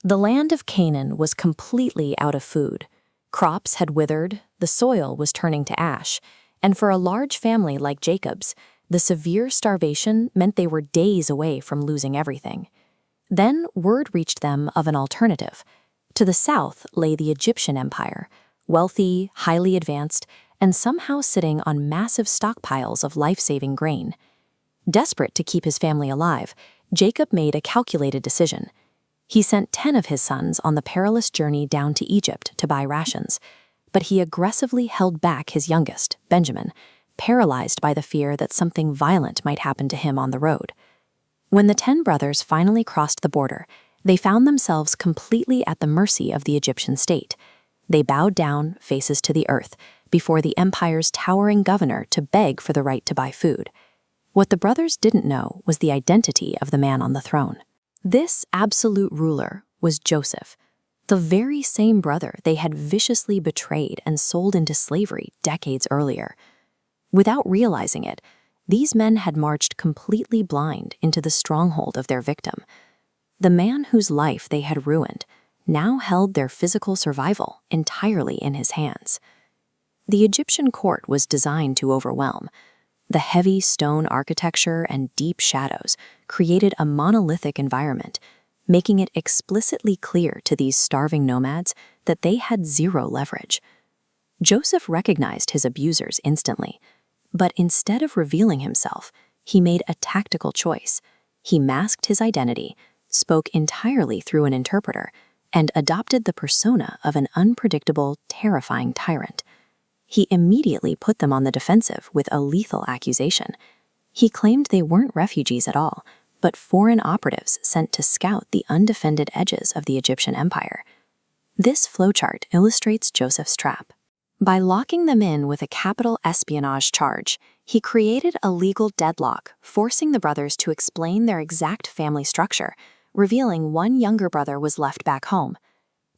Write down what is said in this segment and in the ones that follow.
The land of Canaan was completely out of food. Crops had withered, the soil was turning to ash, and for a large family like Jacob's, the severe starvation meant they were days away from losing everything. Then word reached them of an alternative. To the south lay the Egyptian Empire, wealthy, highly advanced, and somehow sitting on massive stockpiles of life-saving grain. Desperate to keep his family alive, Jacob made a calculated decision. He sent 10 of his sons on the perilous journey down to Egypt to buy rations, but he aggressively held back his youngest, Benjamin, paralyzed by the fear that something violent might happen to him on the road. When the 10 brothers finally crossed the border, they found themselves completely at the mercy of the Egyptian state. They bowed down, faces to the earth, before the empire's towering governor to beg for the right to buy food. What the brothers didn't know was the identity of the man on the throne. This absolute ruler was Joseph, the very same brother they had viciously betrayed and sold into slavery decades earlier. Without realizing it, these men had marched completely blind into the stronghold of their victim. The man whose life they had ruined now held their physical survival entirely in his hands. The Egyptian court was designed to overwhelm. The heavy stone architecture and deep shadows created a monolithic environment, making it explicitly clear to these starving nomads that they had zero leverage. Joseph recognized his abusers instantly, but instead of revealing himself, he made a tactical choice. He masked his identity, spoke entirely through an interpreter, and adopted the persona of an unpredictable, terrifying tyrant. He immediately put them on the defensive with a lethal accusation. He claimed they weren't refugees at all, but foreign operatives sent to scout the undefended edges of the Egyptian empire. This flowchart illustrates Joseph's trap. By locking them in with a capital espionage charge, he created a legal deadlock, forcing the brothers to explain their exact family structure, revealing one younger brother was left back home.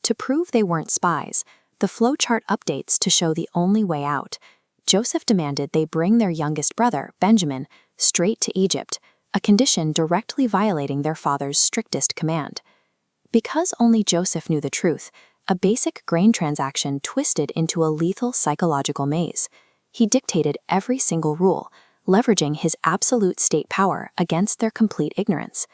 To prove they weren't spies, the flowchart updates to show the only way out. Joseph demanded they bring their youngest brother, Benjamin, straight to Egypt, a condition directly violating their father's strictest command. Because only Joseph knew the truth, a basic grain transaction twisted into a lethal psychological maze. He dictated every single rule, leveraging his absolute state power against their complete ignorance.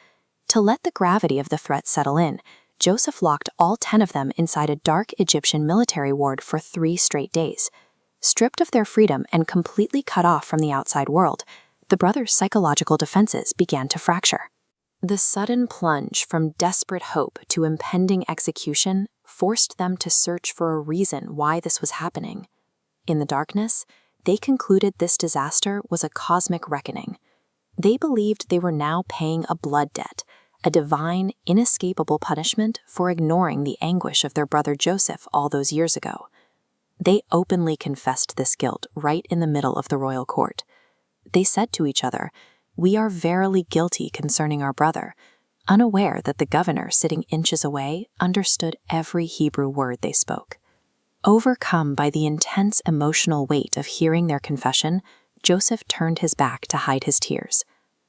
To let the gravity of the threat settle in, Joseph locked all 10 of them inside a dark Egyptian military ward for 3 straight days. Stripped of their freedom and completely cut off from the outside world, the brothers' psychological defenses began to fracture. The sudden plunge from desperate hope to impending execution forced them to search for a reason why this was happening. In the darkness, they concluded this disaster was a cosmic reckoning. They believed they were now paying a blood debt, a divine, inescapable punishment for ignoring the anguish of their brother Joseph all those years ago. They openly confessed this guilt right in the middle of the royal court. They said to each other, "We are verily guilty concerning our brother," unaware that the governor sitting inches away understood every Hebrew word they spoke. Overcome by the intense emotional weight of hearing their confession, Joseph turned his back to hide his tears.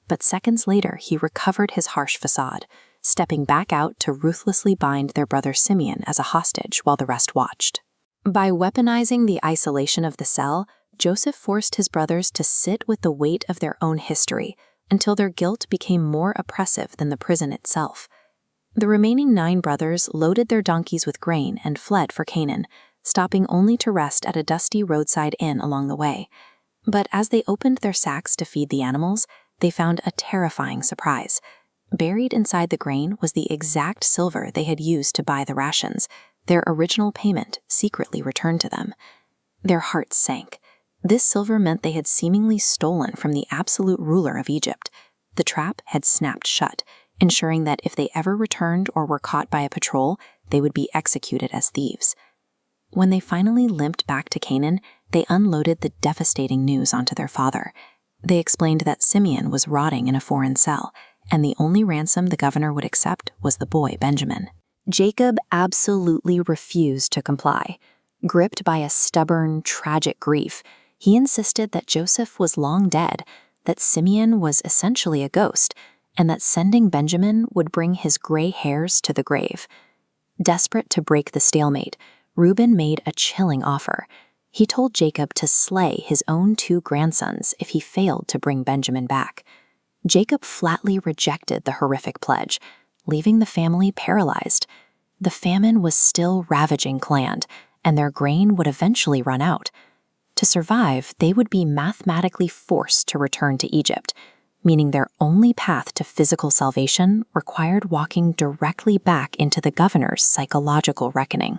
But seconds later, he recovered his harsh facade, stepping back out to ruthlessly bind their brother Simeon as a hostage while the rest watched. By weaponizing the isolation of the cell, Joseph forced his brothers to sit with the weight of their own history until their guilt became more oppressive than the prison itself. The remaining 9 brothers loaded their donkeys with grain and fled for Canaan, stopping only to rest at a dusty roadside inn along the way. But as they opened their sacks to feed the animals, they found a terrifying surprise. Buried inside the grain was the exact silver they had used to buy the rations, their original payment secretly returned to them. Their hearts sank. This silver meant they had seemingly stolen from the absolute ruler of Egypt. The trap had snapped shut, ensuring that if they ever returned or were caught by a patrol, they would be executed as thieves. When they finally limped back to Canaan, they unloaded the devastating news onto their father. They explained that Simeon was rotting in a foreign cell, and the only ransom the governor would accept was the boy Benjamin. Jacob absolutely refused to comply. Gripped by a stubborn, tragic grief, he insisted that Joseph was long dead, that Simeon was essentially a ghost, and that sending Benjamin would bring his gray hairs to the grave. Desperate to break the stalemate, Reuben made a chilling offer. He told Jacob to slay his own 2 grandsons if he failed to bring Benjamin back. Jacob flatly rejected the horrific pledge, leaving the family paralyzed. The famine was still ravaging Cland, and their grain would eventually run out. To survive, they would be mathematically forced to return to Egypt, meaning their only path to physical salvation required walking directly back into the governor's psychological reckoning.